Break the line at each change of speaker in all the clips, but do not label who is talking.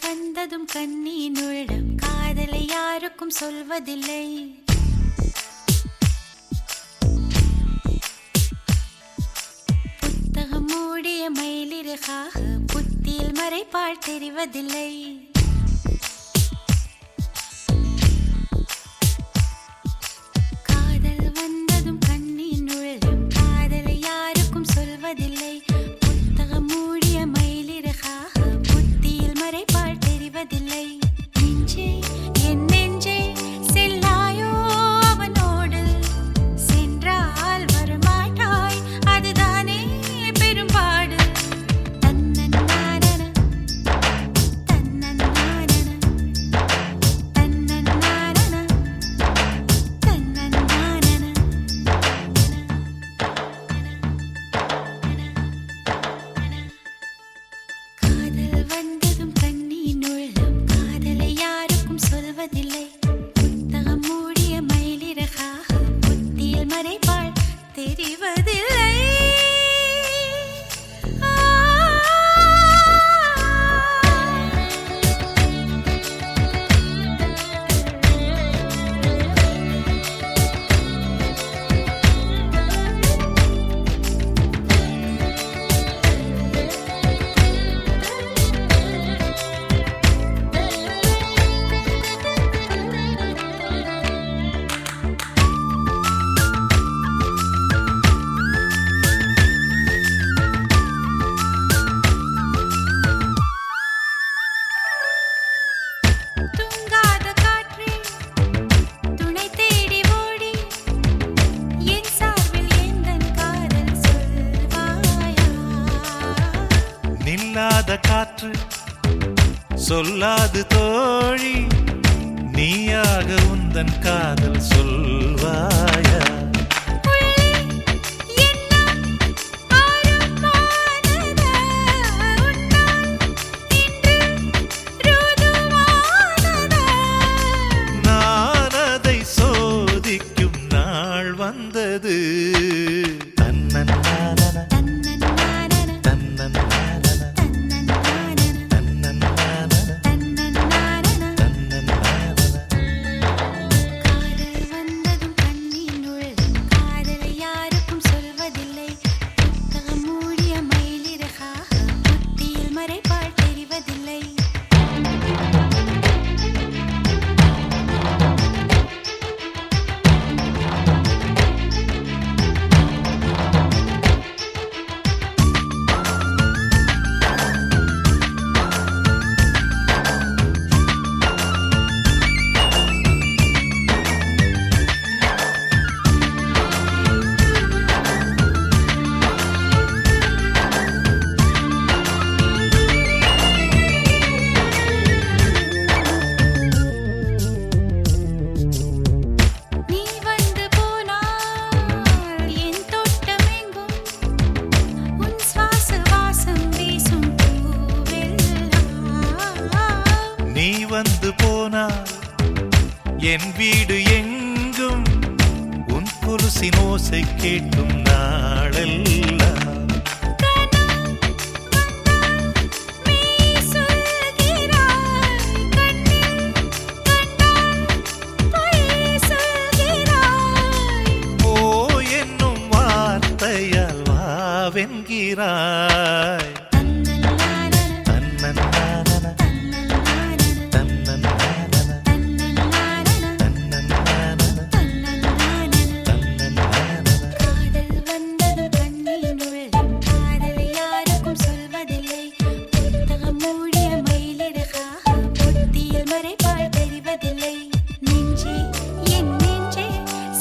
வந்ததும் கண்ணீன் உள்ளம் காதலை யாருக்கும் சொல்வதில்லை. புத்தகம் மூடிய மயிலிறகாக புத்தியில் மறைப்பால் தெரிவதில்லை. காதல் வந்ததும் கண்ணீன் உள்ளம் காதலை யாருக்கும் சொல்வதில்லை. புத்தகம் மூடிய மயிலிறகாக புத்தியில் மறைப்பால் தெரிவதில்லை. நெஞ்சே என் நெஞ்சே செல்லாயோ அவனோடு, சென்றால் வரமாட்டாய் அதுதானே பெரும்பாடு. தன்னன்னான தன்னன்னான தன்னன்னான தன்னன்னான. காதல் வந்ததும் கண்ணீன் உள்ளம் காதலை யாருக்கும் சொல்வதில்லை. புத்தகம் மூடிய மயிலிறகாக புத்தியில் மறைப்பால் தெரிவதில்லை. தூங்காத காற்றே துணை தேடி ஓடி என் சார்பில் எந்தன் காதல் சொல்வாயா.
நில்லாத காற்று சொல்லாது தோழி, நீயாக உந்தன் காதல் சொல்வாயா.
உள்ளே எண்ணம் ஆரம்பமானதா, உன்னால் இன்று ருதுவானதா.
நான் அதை சோதிக்கும் நாள் வந்தது. தன்னன்னான
தன்னன்னான
தன்னன்னான
தன்னன்னான
தன்னன்னான
தன்னன்னான.
தன்னன்னான.
காதல் வந்ததும் கண்ணீன் உள்ளம் காதலை யாருக்கும் சொல்வதில்லை. புத்தகம் மூடிய மயிலிறகாக புத்தியில் மறைப்பால் தெரிவதில்லை. நீ வந்து போனால் என் தோட்டமெங்கும் உன் சுவாச வாசம் வீசும் பூவெல்லாம்.
நீ வந்து போனால் என் வீடு எங்கும் உன் கொலுசின் ஓசை கேட்கும் நாளெல்லாம்.
மெய் சொல்கிறாய், கண்ணில் கண்டால் பொய் சொல்கிறாய்.
ஓ என்னும் வார்த்தையால் வாவென்கிறாய்.
தன்னன்னான
தன்னன்னான
தன்னன்னான
தன்னன்னான
தன்னன்னான
தன்னன்னான
தன்னன்னான.
தன்னன்னான.
காதல் வந்ததும் கண்ணீன் உள்ளம் காதலை யாருக்கும் சொல்வதில்லை. புத்தகம் மூடிய மயிலிறகாக புத்தியில் மறைப்பால் தெரிவதில்லை. நெஞ்சே என் நெஞ்சே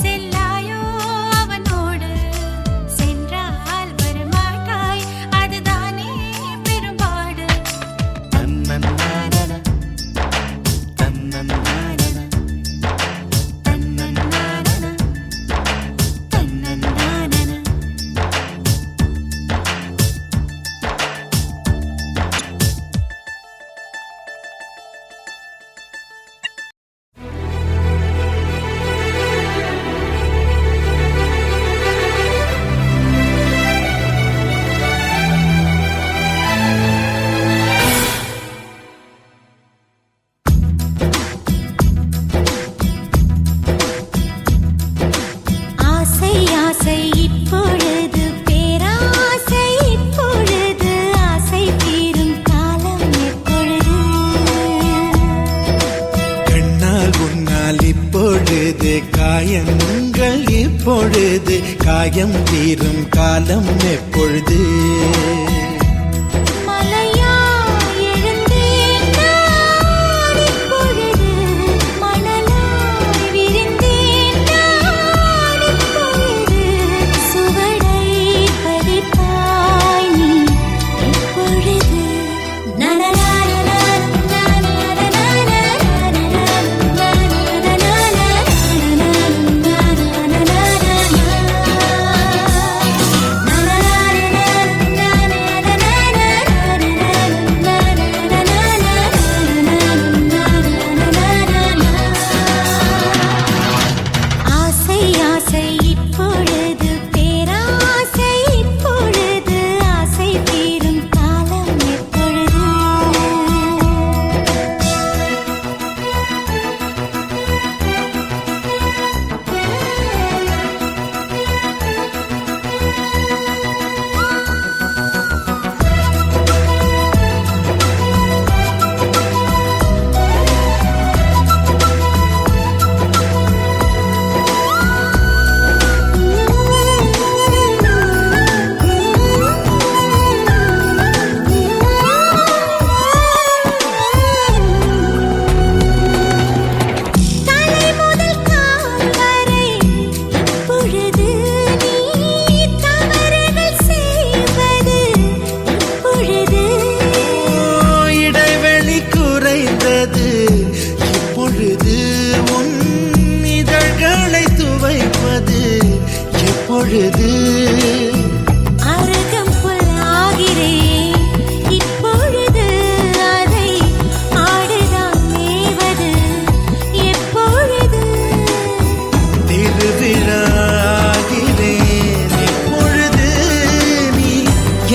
செல்லாயோ அவனோடு, சென்றால் வரமாட்டாய் அதுதானே பெரும்
இப்பொழுது காயங்கள் இப்பொழுது காயம் தீரும் காலம் எப்பொழுது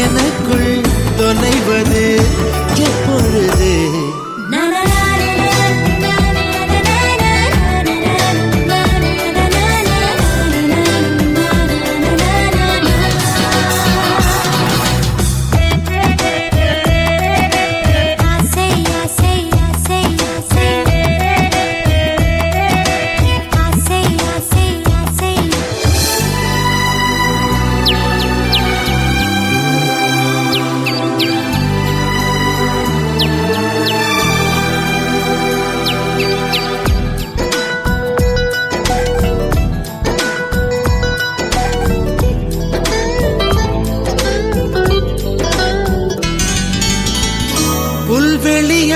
எனக்குள் தொலைவது எப்பொழுது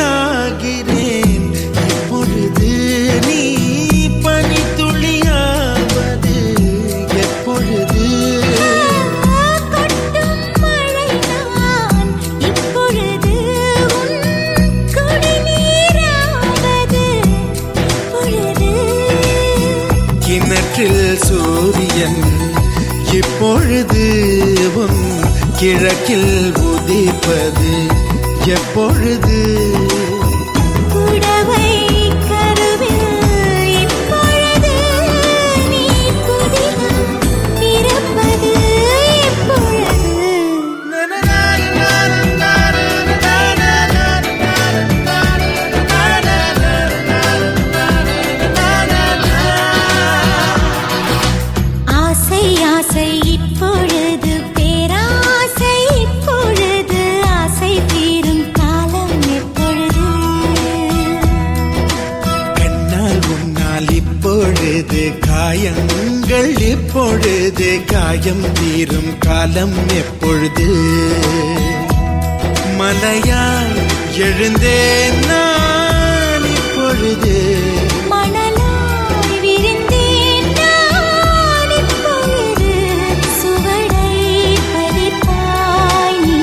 புல்வெளியாகிறேன் இப்பொழுது நீ பனித்துளியாவது எப்பொழுது
கொட்டும் மழைதான் இப்பொழுது உன் குடிநீராவது எப்பொழுது
கிணற்றில் சூரியன் இப்பொழுது உன் கிழக்கில் உதிப்பது எப்பொழுது
புடவை கருவில் இப்பொழுது நீ புதிதாய் பிறப்பது எப்பொழுது ஆசை ஆசை இப்பொழுது பேராசை இப்பொழுது ஆசை தீரும் காலம் எப்பொழுது
கண்ணால் உன்னால் இப்பொழுது காயங்கள் இப்பொழுது காயம் தீரும் காலம் எப்பொழுது மலையாய் எழுந்தேன் நான் இப்பொழுது
மணலாய் விரிந்தேன் நான் இப்பொழுது சுவடை பதிப்பாய் நீ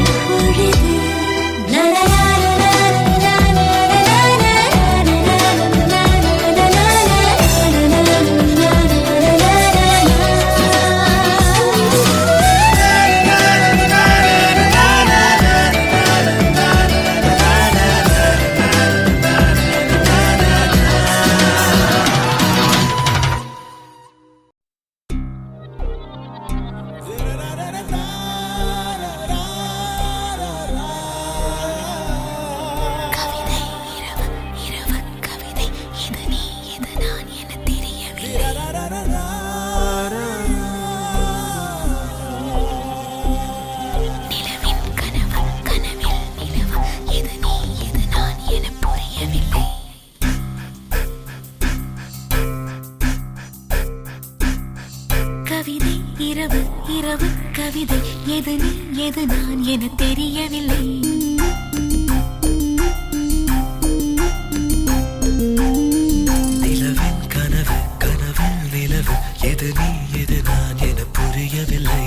இப்பொழுது இரவு கவிதை எது நீ எது நான் என தெரியவில்லை.
நிலவின் கனவு கனவில் நிலவு எது நீ எது நான் என புரியவில்லை.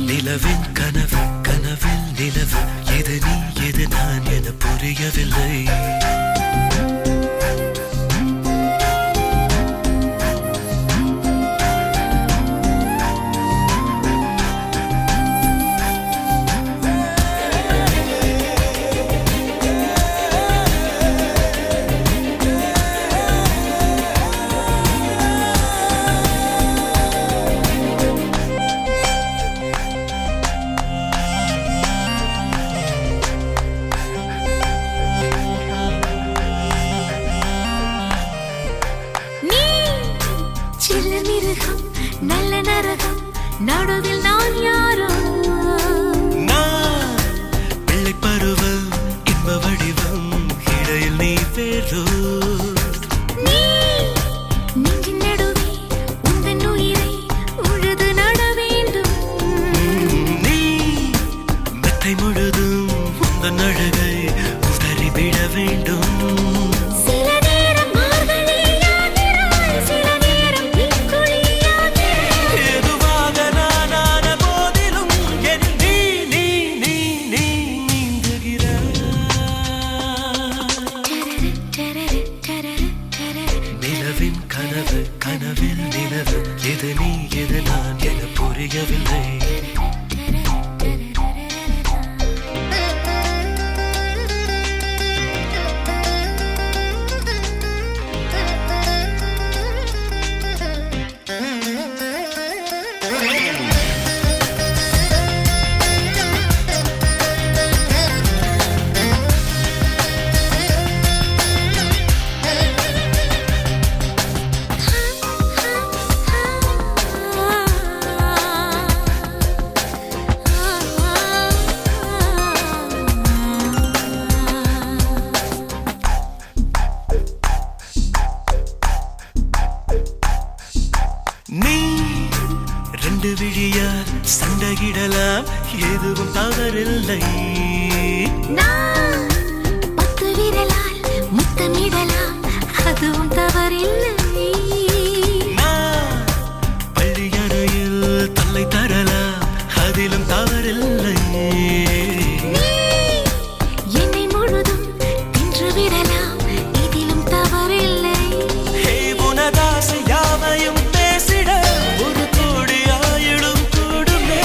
நிலவின் கனவு கனவில் நிலவு எது நீ எது நான் என புரியவில்லை.
நல்ல நரகம் நடுவில் நான் யாரோ
நான் பிள்ளை பருவம் இன்ப வடிவம் இடையில் நீ வேறோ
நீ நெஞ்சின் நடுவே உந்தன் உயிரை உழுது நட வேண்டும்.
நீ மெத்தை முழுதும் உந்தன் அழகை உதறிவிட வேண்டும். நிலவின் கனவு கனவில் நிலவு எது நீ எது நான் என புரியவில்லை. நீ ரெண்டு விழியால் சண்டையிடலாம் எதுவும் தவறில்லை.
நான் 10 விரலால் முத்தமிடலாம் அதுவும் தவறில்லை.
நான் பள்ளியறையில் தொல்லை தரலாம் அதிலும் தவறில்லை.
என்னை முழுதும் தின்று விடலாம் இதிலும் தவறில்லை.
உனதாசை யாவையும் ஒரு கோடி ஆயிடும் கூடுமே.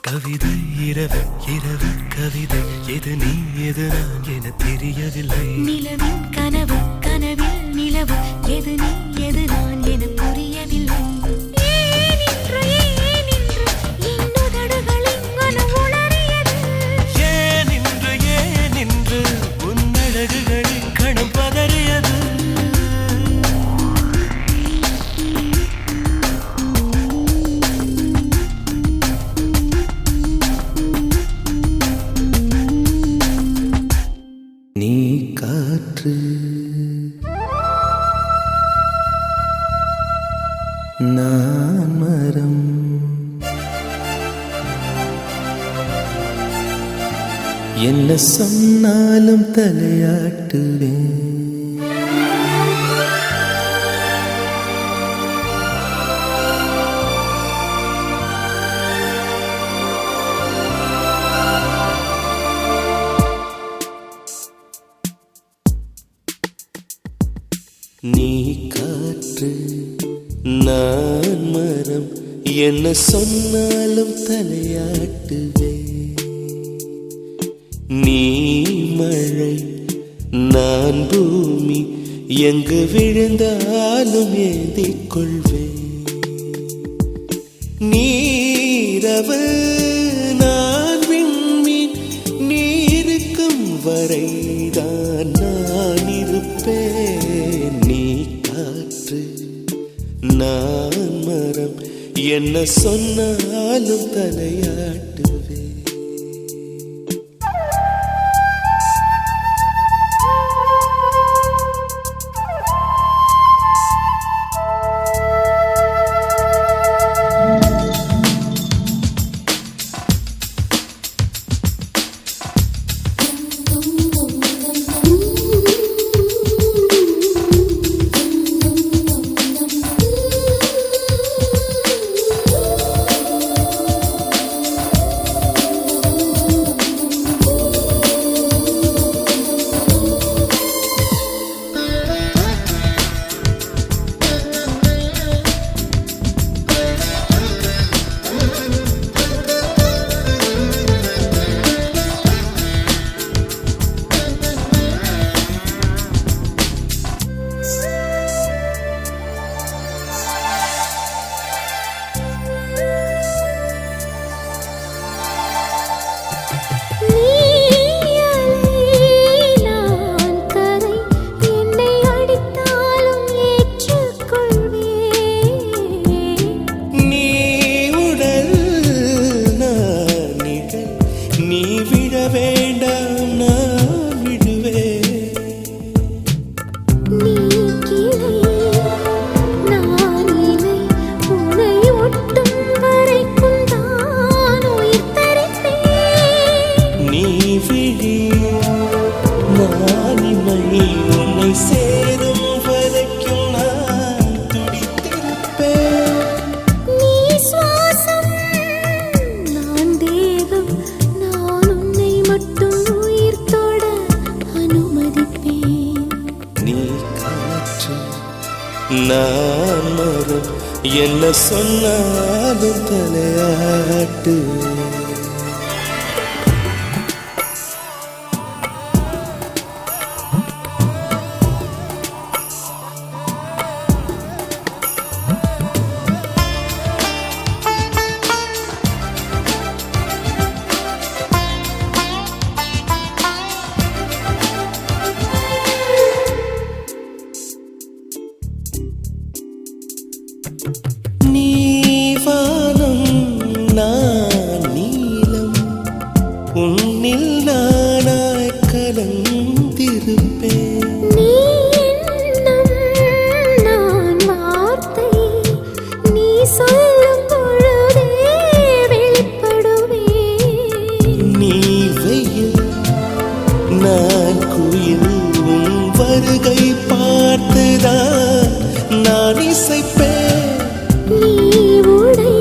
கவிதை இரவு இரவு கவிதை எது நீ எது நான் என தெரியவில்லை.
நிலவின் கனவு கனவில் நிலவு எது நீ எது நான் என புரியவில்லை.
நீ காற்று நான் மரம் என்ன சொன்னாலும் தலையாட்டுவேன். நீ காற்று நான் மரம் என்ன சொன்னாலும் தலையாட்டுவே. நீ மழை நான் பூமி எங்கு விழுந்தாலும் ஏந்திக் கொள்வேன். நீரவு நான் விண்மீன் நீருக்கும் வரைதான் என்ன சொன்னாலும் தலையாட்டுவேன். நான் மரம் என்ன சொன்னாலும் தலையாட்டு. உன்னில் நானாய் கலந்திருப்பேன்.
நீ எண்ணம் நான் வார்த்தை, நீ சொல்லும் பொழுதே வெளிப்படுவேன்.
நீ வெயில் நான் குயில், உன் வருகை பார்த்துதான் நான் இசைப்பேன்.
நீ உடை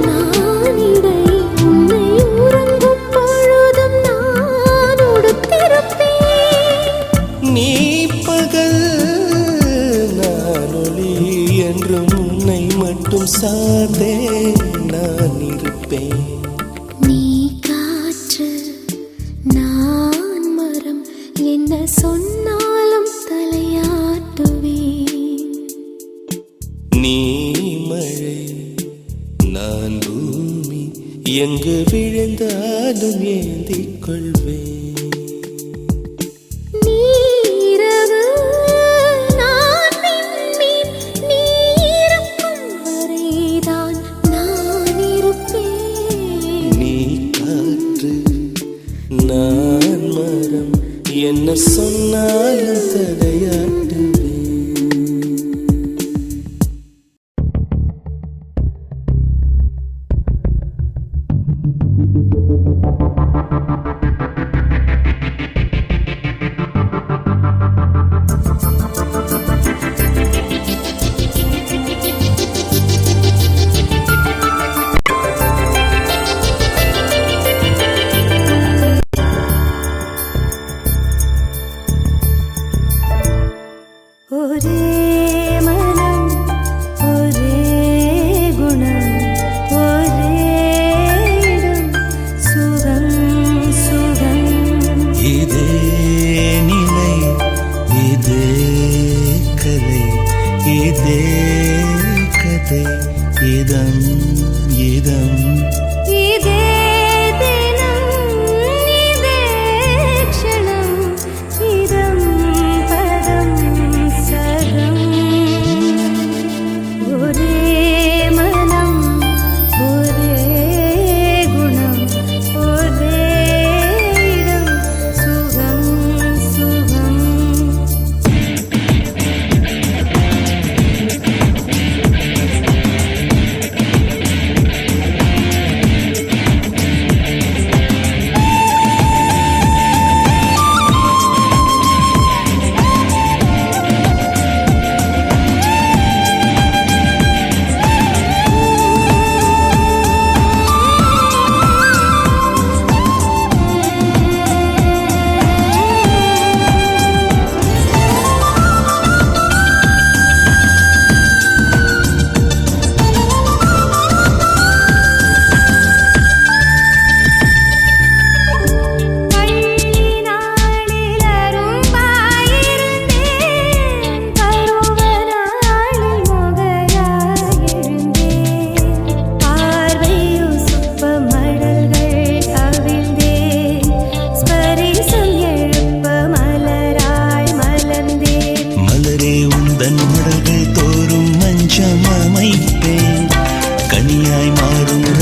நான் இடை, உன்னை உறங்கும் பொழுதும் நான் உடுத்திருப்பேன்.
நீ பகல் நான் ஒளி என்றும் உன்னை மட்டும் சார்ந்தே நான் இருப்பேன்.
நீ காற்று நான் மரம், என்ன சொன்னாலும் தலையாட்டுவேன்.
நீ மழை நான் பூமி, எங்கு விழுந்தாலும் ஏந்திக் கொள்வேன்.
நீரவு நான் விண்மீன், நீ இருக்கும் வரைதான் நான் இருப்பேன்.
நீ காற்று நான் மரம், என்ன சொன்னாலும் தலையாட்டுவேன்.
ஒரே மனம், ஒரே குணம், ஒரே இடம், சுகம் சுகம்.
இதே நிலை, இதே கலை, இதே கதை, இதம் இதம்.
இதே தினம், இதே க்ஷணம், இதம் பதம் சகம். ஒரே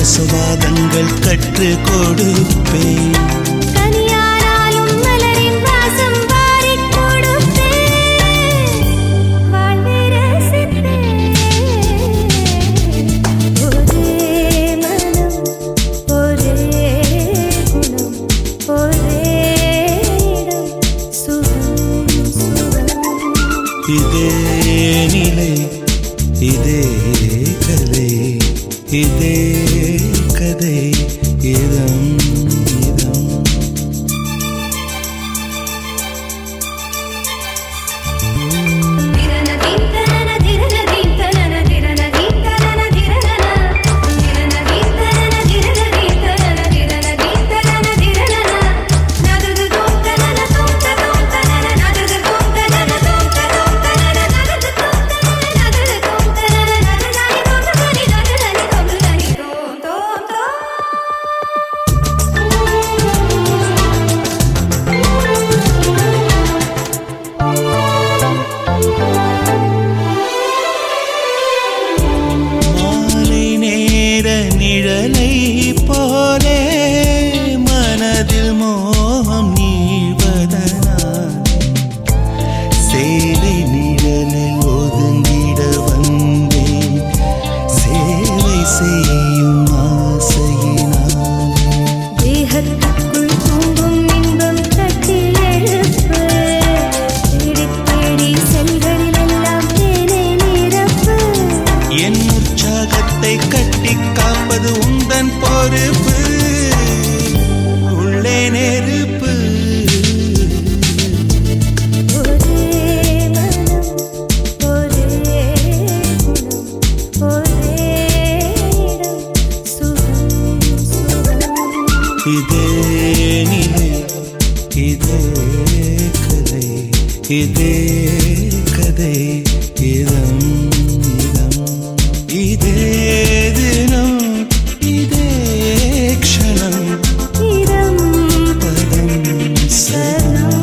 ரசவாதங்கள் கற்று கொடுப்பேன்.
கனியானாலும் மலரின் வாசம் வாரிக் கொடுப்பேன். வாழ்வை ரசிப்பேன். ஒரே மனம், ஒரே குணம், ஒரே இடம், சுகம் சுகம்.
இதே நிலை, இதே கதை, இதே கதை, இதம் இதம். மாலை நேர நிழலை போலே மனதில் மோகம் நீள்வதனால் சேலை நிழலில் ஒதுங்கிட வந்தேன். சேவை செய்யும் ஆசையினால்
தேகத்துக்குள் தூங்கும் இன்பம் தட்டி எழுப்பு. தேடி தேடி செல்களிலெல்லாம் தேனை நிரப்பு.
என் உற்சாகத்தை கட்டி காப்பது உந்தன் பொறுப்பு. உள்ளே நெருப்பு.
ஒரே மனம், ஒரே குணம், ஒரே இடம், சுகம் சுகம்.
இதே நிலை, இதே கதை, இதே கதை, இதம் இதம். இதே தினம், இதே க்ஷணம்,
இதம்
பதம் சதம்.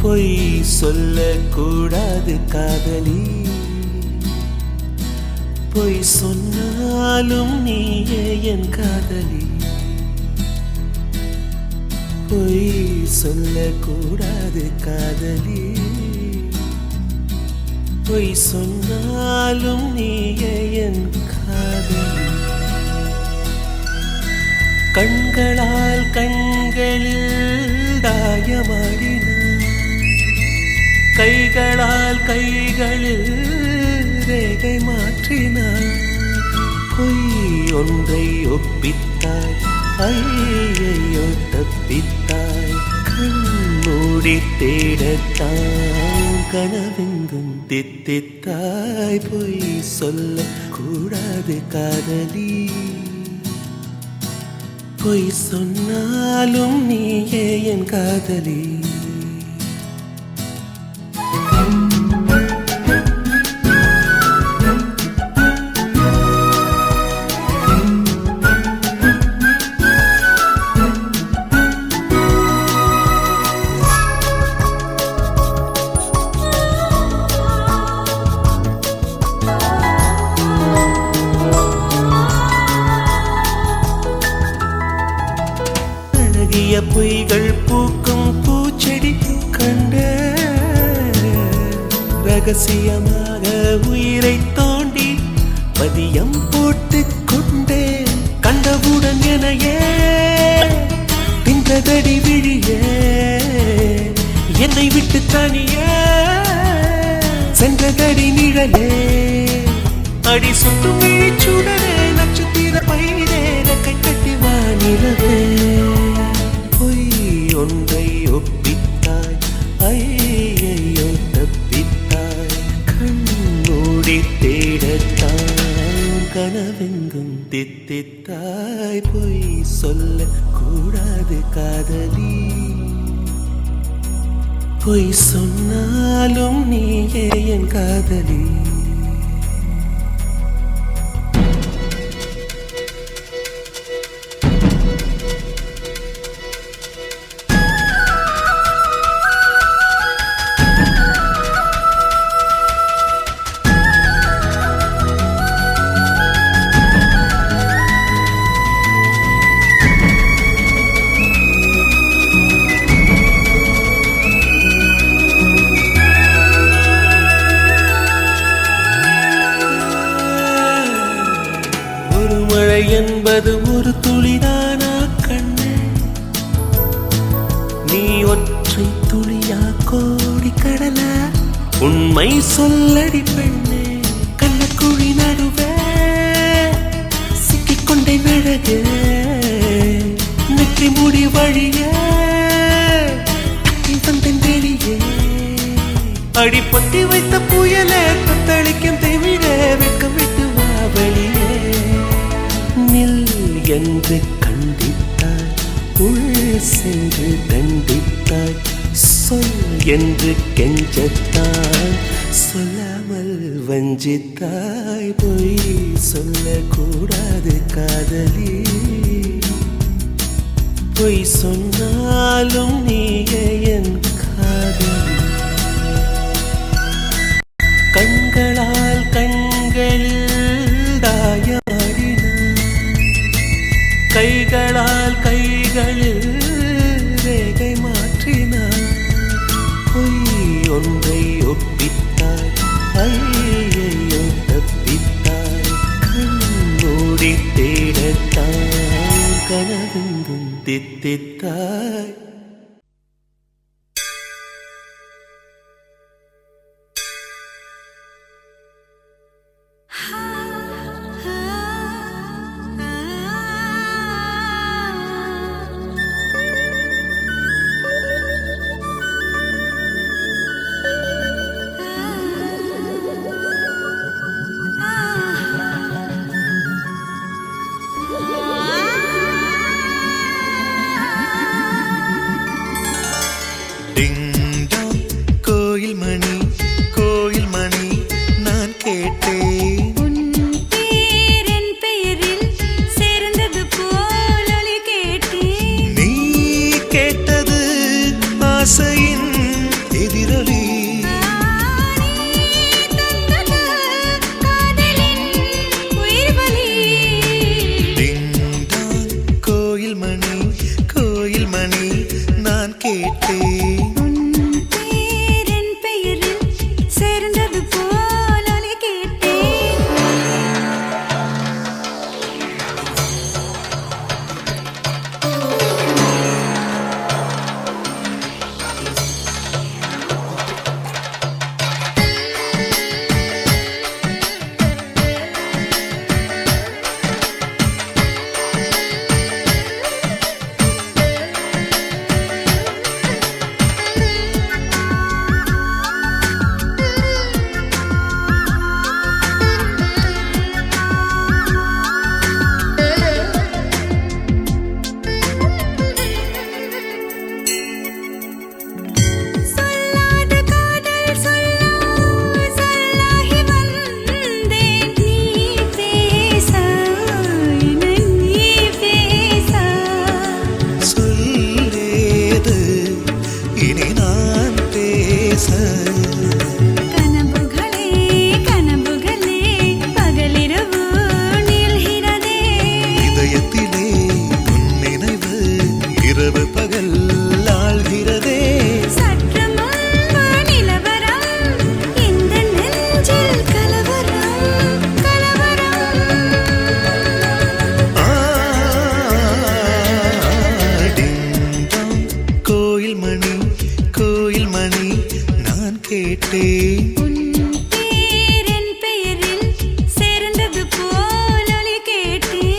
பொய் சொல்லக்கூடாது காதலி, பொய் சொன்னாலும் நீயே என் காதலி. பொய் சொல்லக்கூடாது காதலி, பொய் சொன்னாலும் நீயே என் காதலி. கண்களால் கண்களில் தாயமாடினார், கைகளால் கைகளில் ரேகை மாற்றினார். பொய் ஒன்றை ஒப்பித்தாய், ஐயையோ தப்பித்தாய். கண்மூடி தேடத்தான் கனவெங்கும் தித்தித்தாய். பொய் சொல்ல கூடாது காதலி, பொய் சொன்னாலும் நீயே என் காதலி. பொய்கள் பூக்கும் பூச்செடி கண்ட, ரகசியமாக உயிரை தோண்டி பதியம் போட்டுக் கொண்டே. கண்டவுடன் எனையே தின்றதடி விழியே, என்னை விட்டு தனியே சென்றதடி நிழலே. அடி சுட்டும் விழிச்சுடரே, நட்சத்திர பயிரே, கை கட்டி வானிலவே. ஒன்றை ஒப்பித்தாய், ஐயையோ தப்பித்தாய். கண்மூடி தேடத்தான் கனவெங்கும் தித்தித்தாய். பொய் சொல்ல கூடாது காதலி, பொய் சொன்னாலும் நீயே என் காதலி. என்பது ஒரு துளிதானா கண்ணே, நீ ஒற்றை துளியா கோடி கடலா? உண்மை சொல்லடி பெண்ணே, கண்ணக்குழி நடுவே சிக்கிக்கொண்டே நழகே. நெற்றி முடி வழியே வந்தேன் வெளியே. அடி பொத்தி வைத்த புயலே, தத்தளிக்கும் தெவிடே, வெட்கம் விட்டு வா வெளியே. நில் என்று கண்டித்தாய், உள் சென்று தண்டித்தாய். சொல் என்று கெஞ்சத்தாய், சொல்லாமல் வஞ்சித்தாய். பொய் சொல்லக்கூடாது காதலி, பொய் சொன்னாலும் நீயே என் காதலி. கண்களால் கண்களில் தாயமாடினார், கைகளால் கைகளில் ரேகை மாற்றினார். பொய் ஒன்றை ஒப்பித்தாய், ஐயையோ தப்பித்தாய். கண்மூடி தேடத்தான் கனவெங்கும் தித்தித்தாய். நான் கேட்டேன்.
உன் பேர் என் பெயரில் சேர்ந்தது போல் ஒலி கேட்டேன். சொல்லாத காதல் சொல்லாகி வந்தேன். நீ பேச நீ பேச
சொல்லேது இனி நான் பேச.
கனவுகளே கனவுகளே பகலிரவு நீள்கிறதே.
இதயத்திலே உன் நினைவு இரவு பகல் ஆழ்கிறதே.
சற்று முன்பு நிலவரம் இந்த நெஞ்சில் கலவரம் கலவரம்.
டிங்டாங் கோயில் மணி நான் கேட்டேன்.
உன் பேர் என் பெயரில் சேர்ந்தது போல் ஒலி கேட்டேன்.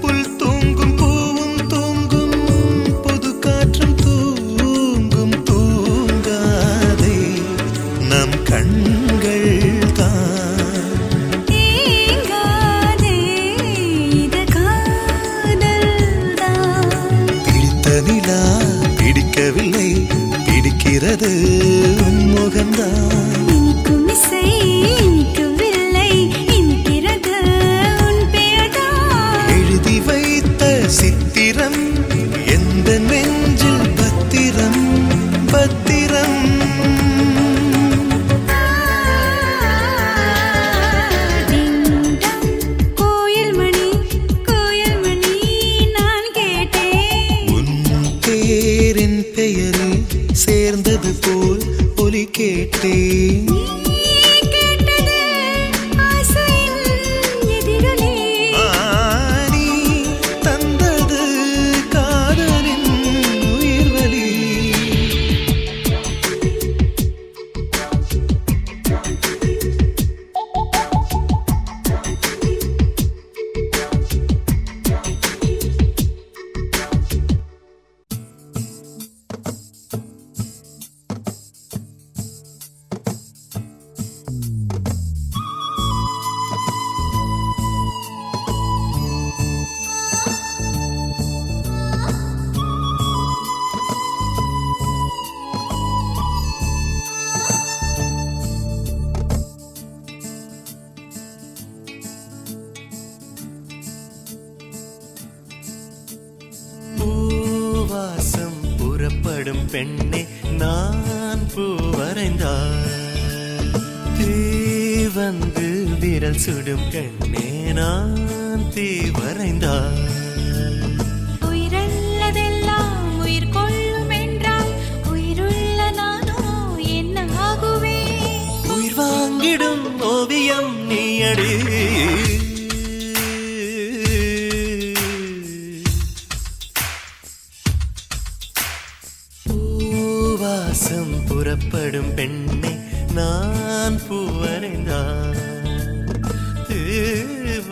புல் தூங்கும் பூவும் தூங்கும் புது காற்றும் தூங்கும் தூங்காதே நம் கண்கள் தான்.
ஏங்காதே இது காதல்தான்.
பிடித்த நிலா பிடிக்கவில்லை பிடிக்கிறது உன் முகம்தான்.
இனிக்கும் இசை இனிக்கவில்லை இனிக்கிறது உன் பெயர்தான்.
எழுதி வைத்த சித்திரம் எந்த நெஞ்சில் பத்திரம் பத்திரம்.
டிங்டாங் கோயில் மணி நான் கேட்டேன்.
உன் பேரின் பெயரில் சேர்ந்தது போல் ஒலி கேட்டேன்.
நீ கேட்டது ஆசையின் எதிரொலி.
நீ தந்தது காதலின் உயிர்வலி. பூவாசம் புறப்படும் பெண்ணே நான் பூ வரைந்தார். தீ வந்து விரல் சுடும் கண்ணே நான் தீ வரைந்தார்.
உயிரல்லதெல்லாம் உயிர் கொள்ளும் என்றால் உயிருள்ள நானோ என்ன ஆகுவேன்?
உயிர் வாங்கிடும் ஓவியம் நீயடி. பூவாசம் புறப்படும் பெண்ணே நான் பூ வரைந்தார்.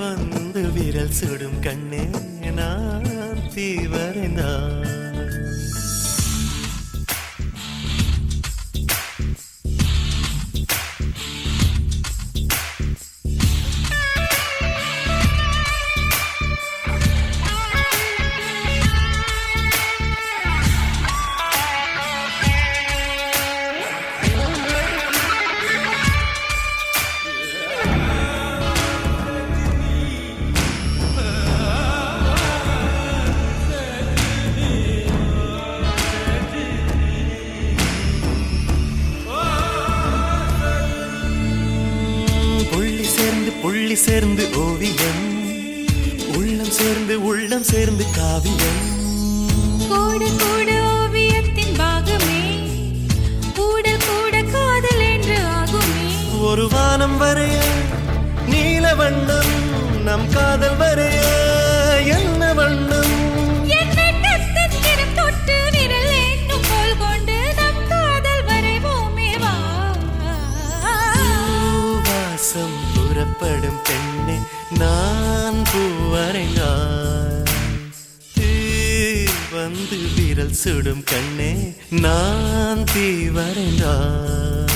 வந்து விரல் சுடும் கண்ணே நான் தீ வரைந்தார். சேர்ந்து ஓவியம், உள்ளம் சேர்ந்து உள்ளம் சேர்ந்து காவியம்.
கூட கூட ஓவியத்தின் பாகமே, கூட கூட காதல் என்று ஆகுமே.
ஒரு வானம் வரைய நீல வண்ணம், நம் காதல் வரைய என்ன வண்ணம்?
என்னை தத்தத்திடம் தொட்டு விரல் என்னும் கோல் கொண்டு நம் காதல் வரைவோமே வா.
வாசம் புறப்படும் பெண்ணே நான் பூவரைந்தார், வந்து விரல் சுடும் கண்ணே நான் தீ வரைந்தார்.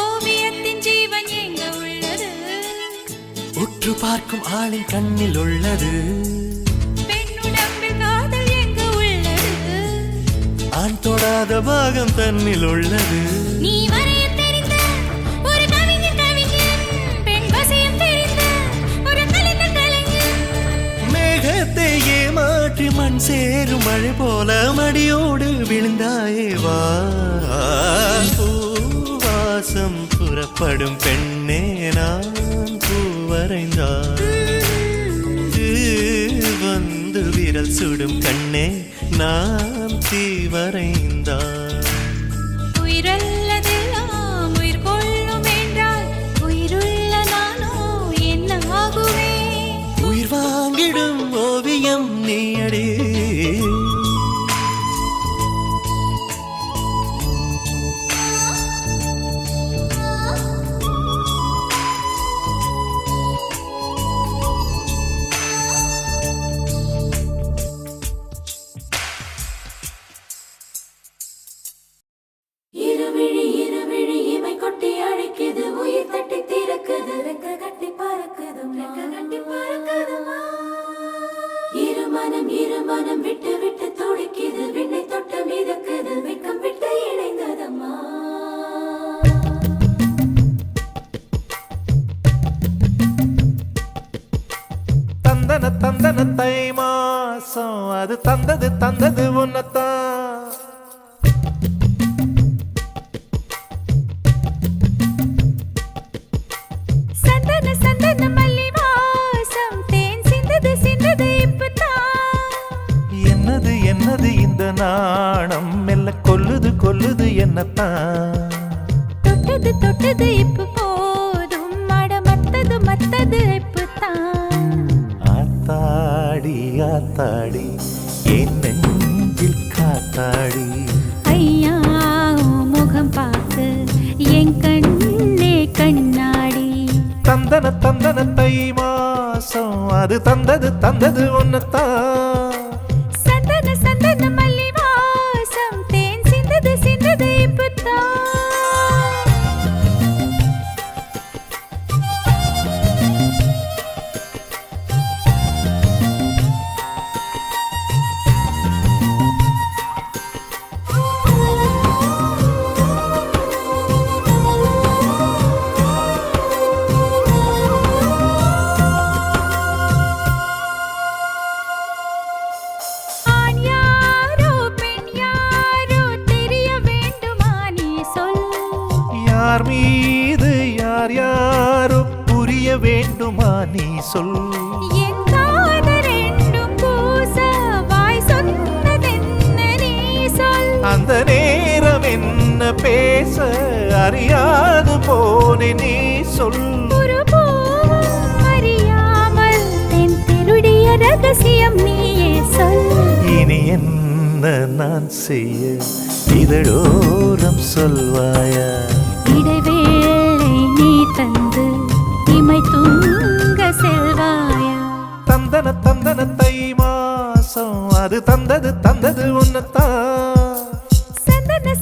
ஓவியத்தின் ஜீவன் எங்க உள்ளது?
உற்று பார்க்கும் ஆளின் கண்ணில் உள்ளது.
பெண்ணுடம்பில் காதல் எங்க உள்ளது?
ஆண் தொடாத பாகம் தன்னில் உள்ளது.
நீ வரைய தெரிந்த ஒரு கவிஞன் கவிஞன், பெண் வசியம் தெரிந்த ஒரு கலைஞன் கலைஞன்.
மேகத்தை ஏமாற்றி மண் சேரும் மழை போல மடியோடு விழுந்தாயே வா. பூவாசம் புறப்படும் பெண்ணே நான் பூவரைந்தார், வந்து விரல் சுடும் கண்ணே நான் தீ வரைந்தார்.
உயிரல்லதெல்லாம் உயிர் கொள்ளும் என்றால் உயிருள்ள நானோ என்ன ஆகுவேன்?
உயிர் வாங்கிடும் ஓவியம் நீயடி.
இருவிழி இருவிழி இமை கொட்டி அழைக்குது, உயிர் தட்டி திறக்குது, ரெக்க கட்டி பறக்குதுமா. இருமனம் விட்டு விட்டு துடிக்குது, விண்ணை தொட்டு மிதக்குது, வெக்கம் விட்டு இணைந்ததம்மா.
தந்தன தந்தன தை மாசம் அது தந்தது தந்தது உன்னத்தான்.
சந்தன சந்தன மல்லி வாசம் தேன் சிந்தது சிந்தது இப்பதான்.
என்னது என்னது இந்த நாணம் மெல்ல கொல்லுது கொல்லுது என்னத்தான்.
தொட்டது தொட்டது இப்ப போதும், மட மத்தது மத்தது இப்பதான்.
ஆத்தாடி ஆத்தாடி என் நெஞ்சில் காத்தாடி.
ஐயா உன் முகம் பார்த்து என் கண்ணே கண்ணாடி.
தந்தன தந்தன தை மாசம் அது தந்தது தந்தது உன்னத்தான்.
சந்தன சந்தன மல்லி வாசம் தேன் சிந்தது சிந்தது இப்பதான். ஆண் யாரோ பெண் யாரோ தெரிய வேண்டுமா நீ சொல்.
யார் மீது யார் யாரோ புரிய வேண்டுமா நீ சொல்.
என் காதல் ரெண்டும் பூச வாய் சொன்னதென்ன நீ சொல்.
அந்த நேரம் என்ன பேச அறியாது போனே நீ சொல்.
ஒரு பூவும் அறியாமல் தென் திருடிய ரகசியம் நீயே சொல்.
இனி என்ன நான் செய்ய இதழோரம் சொல்வாயா.
இடைவேளை நீ தந்து இமை தூங்க செல்வாயா.
தந்தன தந்தன தை மாசம் அது தந்தது தந்தது உன்னத்தான்.
சந்தன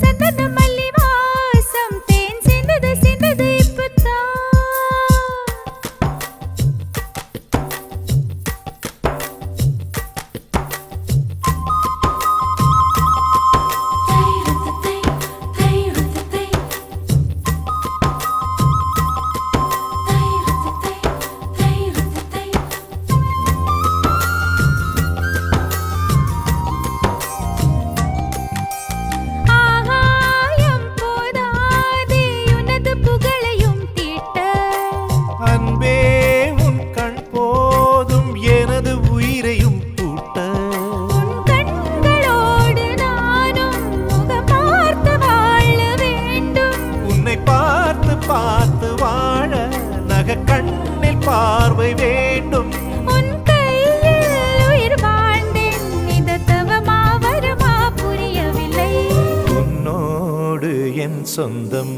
சொந்தம்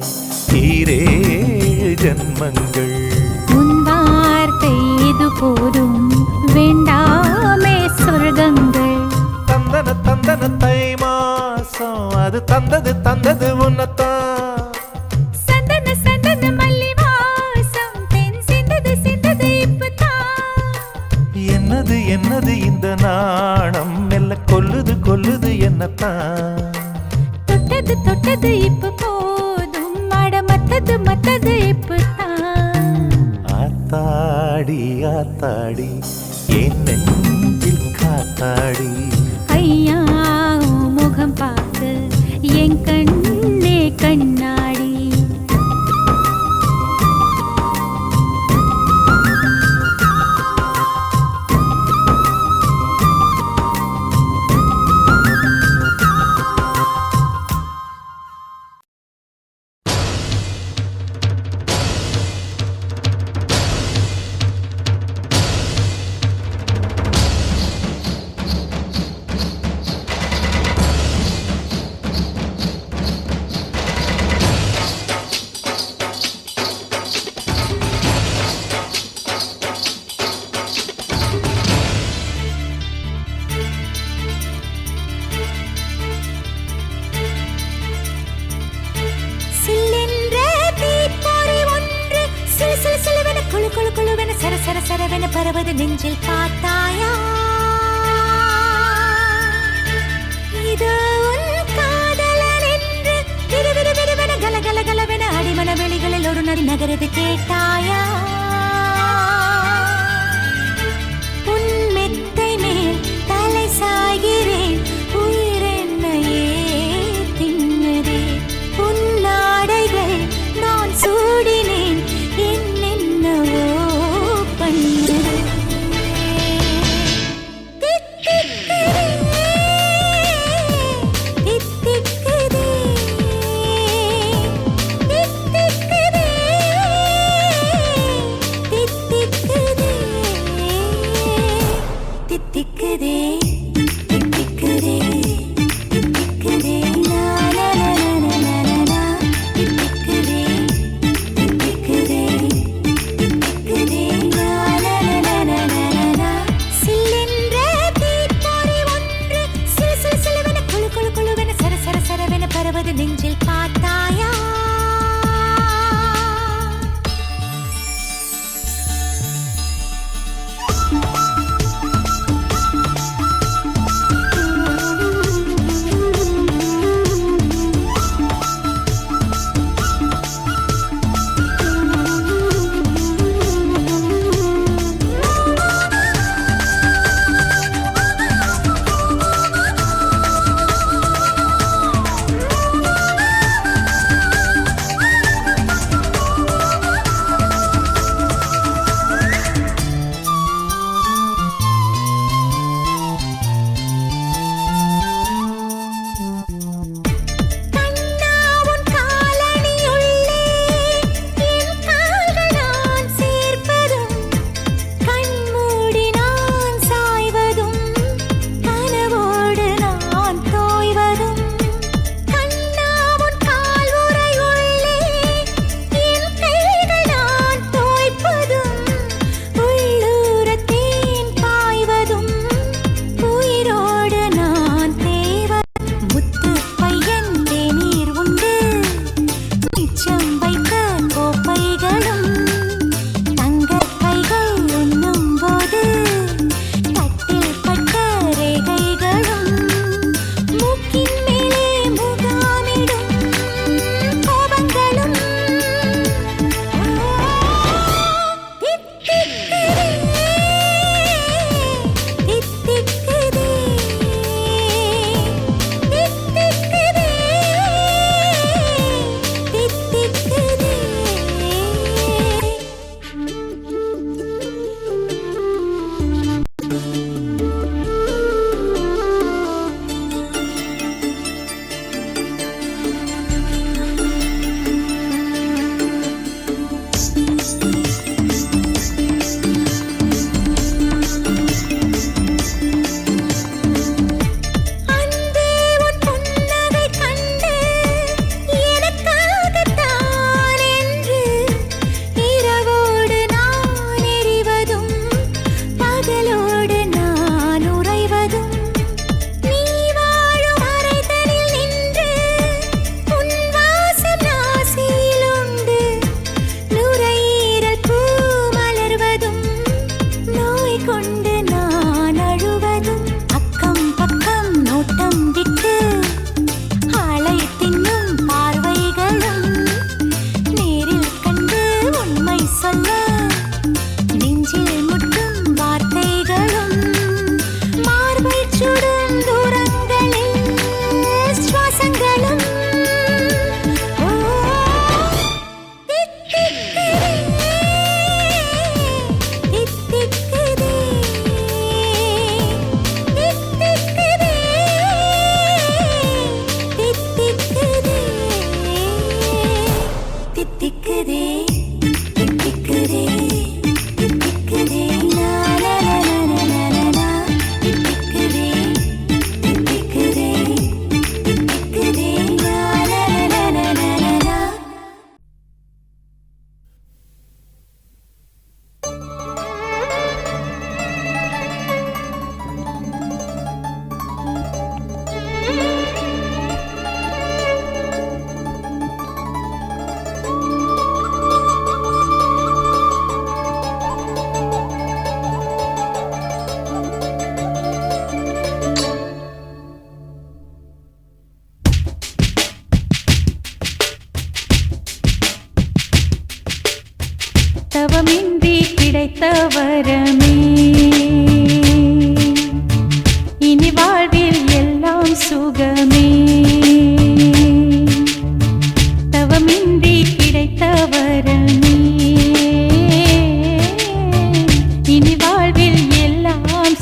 ஈரேழு ஜன்மங்கள்.
உன் வார்த்தை இது போதும் வேண்டாமே சொர்க்கங்கள்.
தந்தன தந்தன தை மாசம் அது தந்தது உன்னத்தான்.
சந்தன சந்தன மல்லி வாசம் தென் சிந்தது இப்பதான்.
என்னது இந்த நாணம் மெல்ல கொல்லுது என்னத்தான்.
தொட்டது இப்ப போதும் மத்தது இப்பதான்.
ஆத்தாடி என் நெஞ்சில் காத்தாடி.
ஐயா உன் முகம் பார்த்து என் கண்ணே கண்ணாடி. குழுவென சரவென பரவது நெஞ்சில் பார்த்தாயா? இது உன் காதலன் என்று விறுவிறுவென கலகலகலவென அடிமன வெளிகளில் ஒரு நரி நகரது கேட்டாயா? உன் மெத்தை மேல் தலை சாய்கிறேன் உயிரென்னையே தின்னதே. உன் நாடைகள் நான் சூடினேன் என்னென்னவோ பண்ணதே. தித்திக்குதே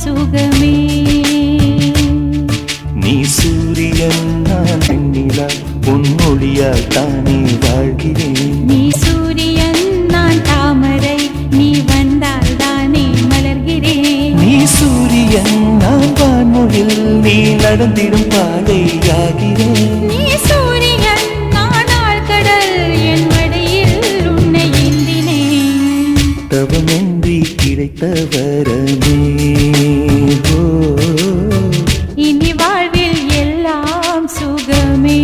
சுகமே.
நீ சூரியன் நான் வெண்ணிலா பொன்னொழியால் தானே வாழ்கிறேன்.
நீ சூரியன் நான் தாமரை நீ வந்தால் தானே மலர்கிறேன்.
நீ சூரியன் நான் வான்மொழில் நீ நடந்திடும் பாதையாகிறேன்.
நீ சூரியன் நான் ஆழ்கடல் என் மடியில் உன்னை ஏந்தினேன்.
தவமின்றி கிடைத்த வரமே. ஓ,
இனி வாழ்வில் எல்லாம் சுகமே.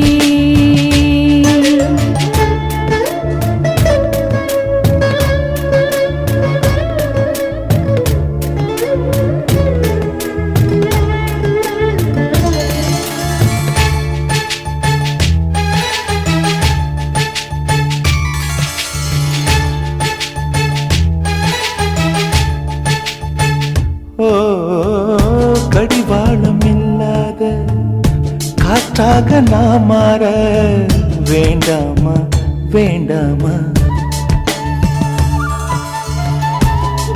ஓ, கடிவாளம் இல்லாத காற்றாக நான் மாற வேண்டாமா வேண்டாமா.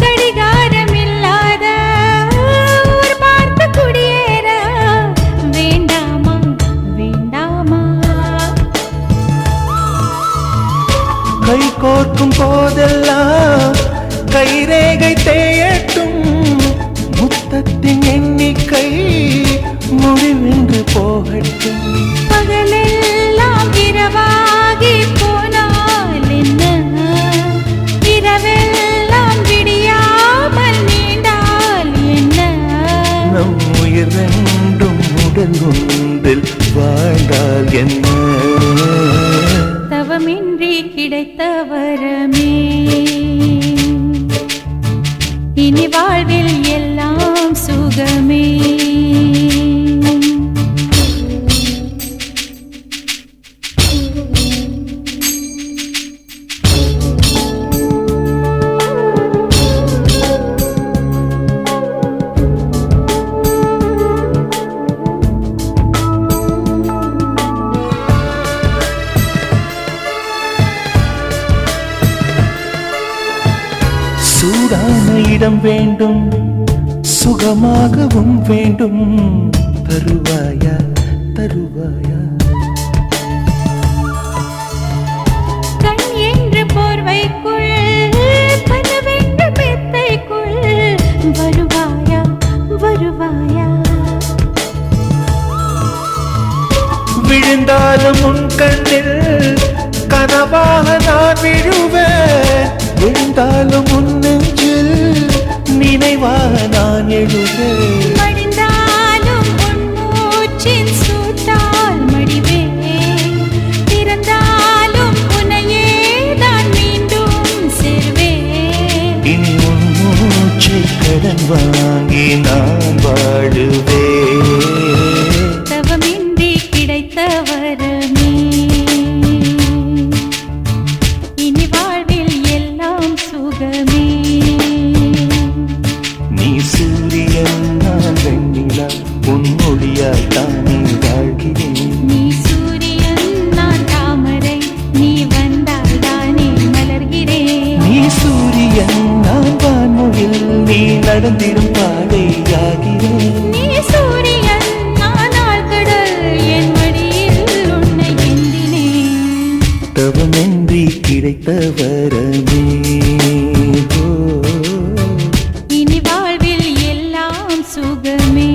கடிகாரம் இல்லாத ஊர் பார்த்து குடியேற வேண்டாமா வேண்டாமா.
கை கோர்க்கும் போதெல்லாம் கைரேகை தேயட்டும். முத்தத்தின் எண்ணிக்கை முடிவென்று போகட்டும்.
பகலெல்லாம் இரவாகி போனால் என்ன, இரவெல்லாம் விடியாமல் நீண்டால் என்ன.
நம் உயிர் ரெண்டும் உடல் ஒன்றில் வாழ்ந்தால் என்ன.
தவமின்றி கிடைத்த வரமே. இனி வாழ்வில் எல்லாம் சுகமே.
சூடான இடம் வேண்டும் சுகமாகவும் வேண்டும். தருவாயா தருவாயா.
கண் என்று போர்வைக்குள் கனவென்று மெத்தைக்குள் வருவாயா வருவாயா.
விழுந்தாலும் உன் கண்ணில் கனவாக நான் விழுவேன். விழுந்தாலும் உன் நெஞ்சில் நினைவாக நான் எழுவேன்.
மடிந்தாலும் உன் மூச்சின் சூட்டால் மடிவேன். பிறந்தாலும் உன்னையே தான் மீண்டும் சேர்வேன்.
இனி உன் மூச்சை கடன் வாங்கி நான் வாழுவேன்.
தவமின்றி கிடைத்த வரமே. இனி வாழ்வில் எல்லாம் சுகமே.
நீ சூரியன் நான் வெண்ணிலா பொன்னொழியால் தானே வாழ்கிறேன்.
நீ சூரியன் நான் தாமரை நீ வந்தால் தானே மலர்கிறேன்.
நீ சூரியன் நான் வான்மொழில் நீ நடந்திடும் பாதையாகிறேன்.
நீ சூரியன் நான் ஆழ்கடல் என் மடியில் உன்னை ஏந்தினேன்.
தவமின்றி கிடைத்த வரமே. ஓ,
இனி வாழ்வில் எல்லாம் சுகமே.